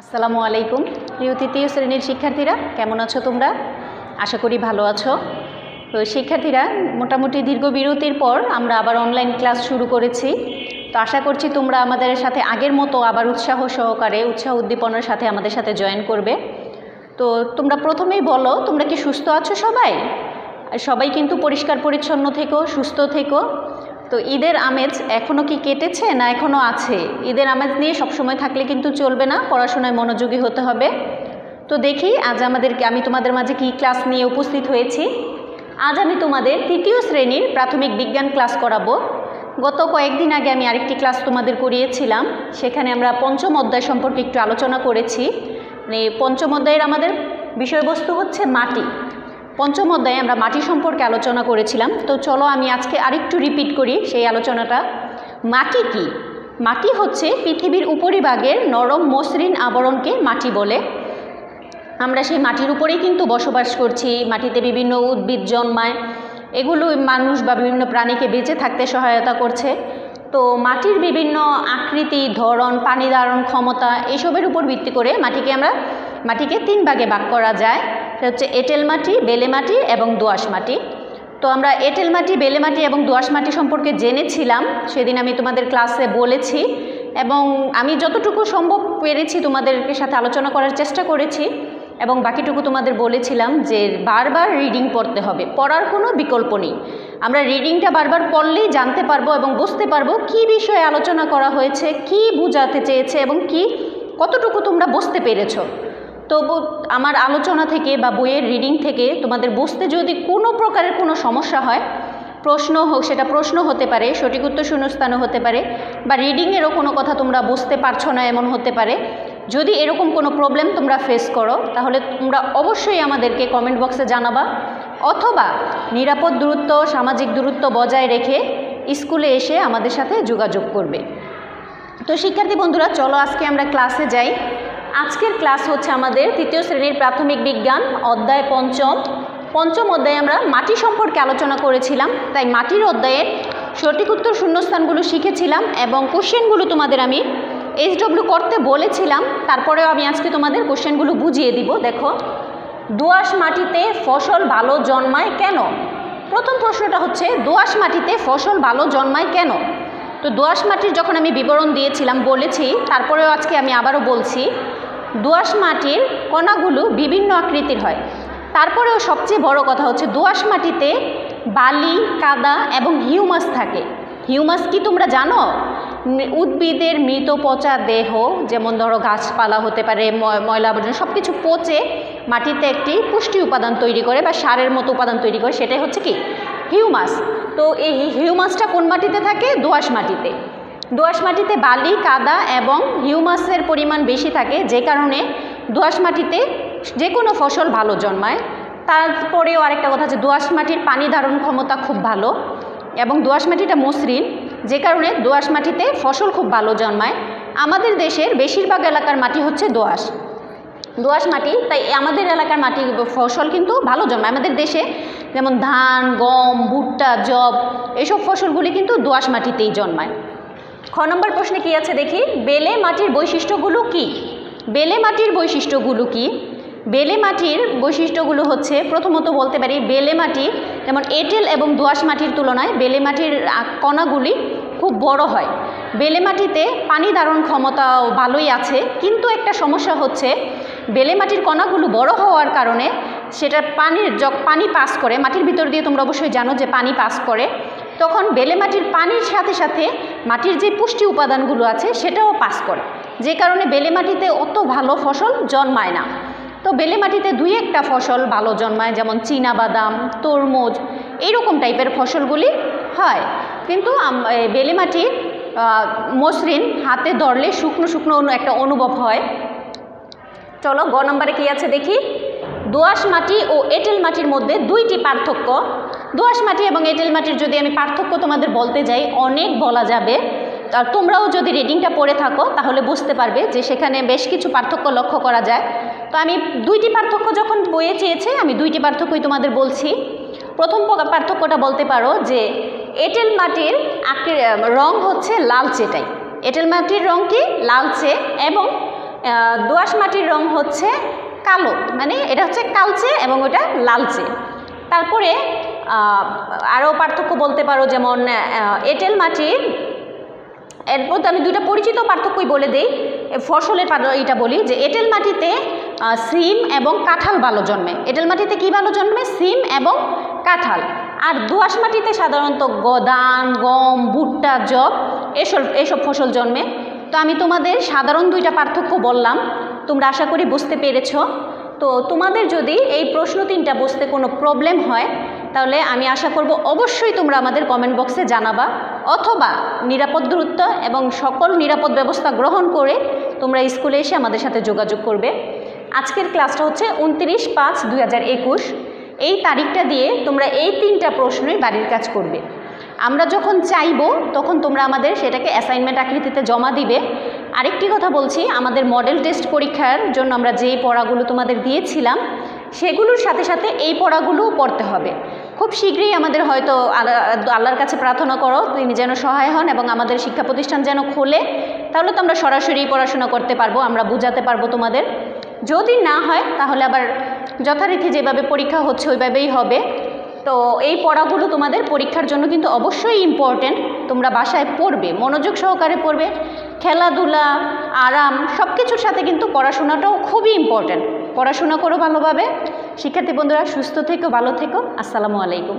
আসসালামু আলাইকুম প্রিয় তৃতীয় শ্রেণীর শিক্ষার্থীরা, কেমন আছো তোমরা? আশা করি ভালো আছো। তো শিক্ষার্থীরা, মোটামুটি দীর্ঘ বিরতির পর আমরা আবার অনলাইন ক্লাস শুরু করেছি। তো আশা করছি তোমরা আমাদের সাথে আগের মতো আবার উৎসাহ সহকারে উৎসাহ উদ্দীপনার সাথে আমাদের সাথে জয়েন করবে। তো তোমরা প্রথমেই বলো, তোমরা কি সুস্থ আছো? সবাই কিন্তু পরিষ্কার পরিচ্ছন্ন থেকো, সুস্থ থেকো। তো ঈদের আমেজ এখনও কি কেটেছে না এখনও আছে? ঈদের আমেজ নিয়ে সবসময় থাকলে কিন্তু চলবে না, পড়াশোনায় মনোযোগী হতে হবে। তো দেখি আজ আমি তোমাদের মাঝে কি ক্লাস নিয়ে উপস্থিত হয়েছি। আজ আমি তোমাদের তৃতীয় শ্রেণীর প্রাথমিক বিজ্ঞান ক্লাস করাবো। গত কয়েকদিন আগে আমি আরেকটি ক্লাস তোমাদের করিয়েছিলাম, সেখানে আমরা পঞ্চম অধ্যায় সম্পর্কে একটু আলোচনা করেছি। মানে পঞ্চম অধ্যায়ের আমাদের বিষয়বস্তু হচ্ছে মাটি। পঞ্চম অধ্যায়ে আমরা মাটি সম্পর্কে আলোচনা করেছিলাম। তো চলো আমি আজকে আরেকটু রিপিট করি সেই আলোচনাটা। মাটি কি? মাটি হচ্ছে পৃথিবীর উপরিভাগের নরম মসৃণ আবরণকে মাটি বলে। আমরা সেই মাটির উপরেই কিন্তু বসবাস করছি। মাটিতে বিভিন্ন উদ্ভিদ জন্মায়, এগুলো মানুষ বা বিভিন্ন প্রাণীকে বেঁচে থাকতে সহায়তা করছে। তো মাটির বিভিন্ন আকৃতি, ধরন, পানি ধারণ ক্ষমতা, এসবের উপর ভিত্তি করে মাটিকে তিন ভাগে ভাগ করা যায়। সেটা হচ্ছে এঁটেল মাটি, বেলে মাটি এবং দোআঁশ মাটি। তো আমরা এঁটেল মাটি, বেলে মাটি এবং দোআঁশ মাটি সম্পর্কে জেনেছিলাম, সেদিন আমি তোমাদের ক্লাসে বলেছি, এবং আমি যতটুকু সম্ভব পেরেছি তোমাদের সাথে আলোচনা করার চেষ্টা করেছি, এবং বাকিটুকু তোমাদের বলেছিলাম যে বারবার রিডিং পড়তে হবে, পড়ার কোনো বিকল্প নেই। আমরা রিডিংটা বারবার পড়লেই জানতে পারবো এবং বুঝতে পারবো কী বিষয়ে আলোচনা করা হয়েছে, কি বোঝাতে চেয়েছে এবং কতটুকু তোমরা বুঝতে পেরেছো। তো আমার আলোচনা থেকে বা বইয়ের রিডিং থেকে তোমাদের বুঝতে যদি কোনো প্রকারের কোনো সমস্যা হয়, সেটা প্রশ্ন হতে পারে, সঠিক উত্তর শূন্যস্থানও হতে পারে, বা রিডিংয়েরও কোনো কথা তোমরা বুঝতে পারছো না এমন হতে পারে। যদি এরকম কোনো প্রবলেম তোমরা ফেস করো, তাহলে তোমরা অবশ্যই আমাদেরকে কমেন্ট বক্সে জানাবা, অথবা নিরাপদ দূরত্ব, সামাজিক দূরত্ব বজায় রেখে স্কুলে এসে আমাদের সাথে যোগাযোগ করবে। তো শিক্ষার্থী বন্ধুরা, চলো আজকে আমরা ক্লাসে যাই। আজকের ক্লাস হচ্ছে আমাদের তৃতীয় শ্রেণীর প্রাথমিক বিজ্ঞান অধ্যায় পঞ্চম অধ্যায়ে আমরা মাটি সম্পর্কে আলোচনা করেছিলাম। তাই মাটির অধ্যায়ের সঠিক উত্তর শূন্যস্থানগুলো শিখেছিলাম এবং কোশ্চেনগুলো তোমাদের আমি SW করতে বলেছিলাম। তারপরেও আমি আজকে তোমাদের কোশ্চেনগুলো বুঝিয়ে দিব। দেখো, দোআঁশ মাটিতে ফসল ভালো জন্মায় কেন? প্রথম প্রশ্নটা হচ্ছে দোআঁশ মাটিতে ফসল ভালো জন্মায় কেন? তো দোআঁশ মাটির যখন আমি বিবরণ দিয়েছিলাম বলেছি, তারপরেও আজকে আমি আবারও বলছি, দোআঁশ মাটির কণাগুলো বিভিন্ন আকৃতির হয়। তারপরেও সবচেয়ে বড় কথা হচ্ছে দোআঁশ মাটিতে বালি, কাদা এবং হিউমাস থাকে। হিউমাস কি তোমরা জানো? উদ্ভিদের মৃত পচা দেহ, যেমন ধরো গাছপালা হতে পারে, ময়লা আবর্জনা, সব কিছু পচে মাটিতে একটি পুষ্টি উপাদান তৈরি করে বা সারের মতো উপাদান তৈরি করে, সেটাই হচ্ছে কি? হিউমাস। তো এই হিউমাসটা কোন মাটিতে থাকে? দোআঁশ মাটিতে। দোআঁশ মাটিতে বালি, কাদা এবং হিউমাসের পরিমাণ বেশি থাকে, যে কারণে দোআঁশ মাটিতে যে কোনো ফসল ভালো জন্মায়। তারপরেও আরেকটা কথা আছে, দোআঁশ মাটির পানি ধারণ ক্ষমতা খুব ভালো এবং দোআঁশ মাটিটা মসৃণ, যে কারণে দোআঁশ মাটিতে ফসল খুব ভালো জন্মায়। আমাদের দেশের বেশিরভাগ এলাকার মাটি হচ্ছে দোআঁশ মাটি, তাই আমাদের এলাকার মাটি ফসল কিন্তু ভালো জন্মায়। আমাদের দেশে যেমন ধান, গম, ভুট্টা, যব, এইসব ফসলগুলি কিন্তু দোআঁশ মাটিতেই জন্মায়। খ নম্বর প্রশ্নে কি আছে দেখি, বেলে মাটির বৈশিষ্ট্যগুলো কি? বেলে মাটির বৈশিষ্ট্যগুলো কি? বেলে মাটির বৈশিষ্ট্যগুলো হচ্ছে, প্রথমত বলতে পারি, বেলে মাটি যেমন এঁটেল এবং দোআঁশ মাটির তুলনায় বেলে মাটির কণাগুলি খুব বড় হয়। বেলে মাটিতে পানি ধারণ ক্ষমতাও ভালোই আছে, কিন্তু একটা সমস্যা হচ্ছে বেলে মাটির কণাগুলো বড় হওয়ার কারণে সেটা পানি পাস করে, মাটির ভিতর দিয়ে তোমরা অবশ্যই জানো যে পানি পাস করে, তখন বেলে মাটির পানির সাথে সাথে মাটির যে পুষ্টি উপাদানগুলো আছে সেটাও পাস করে, যে কারণে বেলে মাটিতে অত ভালো ফসল জন্মায় না। তো বেলে মাটিতে দুই একটা ফসল ভালো জন্মায়, যেমন চীনাবাদাম, তরমুজ, এইরকম টাইপের ফসলগুলি হয়। কিন্তু বেলে মাটির মসৃণ, হাতে ধরলে শুকনো শুকনো একটা অনুভব হয়। চলো গ নম্বরে কি আছে দেখি, দোআঁশ মাটি ও এঁটেল মাটির মধ্যে দুইটি পার্থক্য। দোআঁশ মাটি এবং এঁটেল মাটির যদি আমি পার্থক্য তোমাদের বলতে যাই, অনেক বলা যাবে। আর তোমরাও যদি রিডিংটা পড়ে থাকো তাহলে বুঝতে পারবে যে সেখানে বেশ কিছু পার্থক্য লক্ষ্য করা যায়। তো আমি দুইটি পার্থক্য যখন বইয়ে চেয়েছে, আমি দুইটি পার্থক্যই তোমাদের বলছি। প্রথম পার্থক্যটা বলতে পারো যে এঁটেল মাটির রং হচ্ছে লালচে টাইপ। এঁটেল মাটির রং কি? লালচে, এবং দোআঁশ মাটির রং হচ্ছে কালো, মানে এটা হচ্ছে কালচে এবং ওটা লালচে। তারপরে আরও পার্থক্য বলতে পারো, যেমন এঁটেল মাটির, এরপর তো আমি দুইটা পরিচিত পার্থক্যই বলে দিই। ফসলের এটা বলি যে এঁটেল মাটিতে সিম এবং কাঁঠাল ভালো জন্মে। এঁটেল মাটিতে কি ভালো জন্মে? সিম এবং কাঁঠাল। আর দোআঁশ মাটিতে সাধারণত ধান, গম, ভুট্টা, যব এসব ফসল জন্মে। তো আমি তোমাদের সাধারণ দুইটা পার্থক্য বললাম, তোমরা আশা করি বুঝতে পেরেছ। তো তোমাদের যদি এই প্রশ্ন তিনটা বুঝতে কোনো প্রবলেম হয় তাহলে আমি আশা করব অবশ্যই তোমরা আমাদের কমেন্ট বক্সে জানাবা, অথবা নিরাপদ দূরত্ব এবং সকল নিরাপদ ব্যবস্থা গ্রহণ করে তোমরা স্কুলে এসে আমাদের সাথে যোগাযোগ করবে। আজকের ক্লাসটা হচ্ছে 29/5/2021। এই তারিখটা দিয়ে তোমরা এই তিনটা প্রশ্নই বাড়ির কাজ করবে। আমরা যখন চাইবো তখন তোমরা আমাদের সেটাকে অ্যাসাইনমেন্ট আকৃতিতে জমা দিবে। আরেকটি কথা বলছি, আমাদের মডেল টেস্ট পরীক্ষার জন্য আমরা যেই পড়াগুলো তোমাদের দিয়েছিলাম সেগুলোর সাথে সাথে এই পড়াগুলোও পড়তে হবে। খুব শীঘ্রই আমাদের হয়তো আল্লাহর কাছে প্রার্থনা করো তিনি যেন সহায় হন এবং আমাদের শিক্ষা প্রতিষ্ঠান যেন খোলে, তাহলে তো আমরা সরাসরি পড়াশোনা করতে পারবো, আমরা বোঝাতে পারবো তোমাদের। যদি না হয় তাহলে আবার যথারীতি যেভাবে পরীক্ষা হচ্ছে ওইভাবেই হবে। তো এই পড়াগুলো তোমাদের পরীক্ষার জন্য কিন্তু অবশ্যই ইম্পর্টেন্ট। তোমরা বাসায় পড়বে, মনোযোগ সহকারে পড়বে। খেলাধুলা, আরাম সব কিছুর সাথে কিন্তু পড়াশোনাটাও খুবই ইম্পর্টেন্ট। পড়াশোনা করো ভালোভাবে। শিক্ষার্থী বন্ধুরা সুস্থ থেকো, ভালো থেকো। আসসালামু আলাইকুম।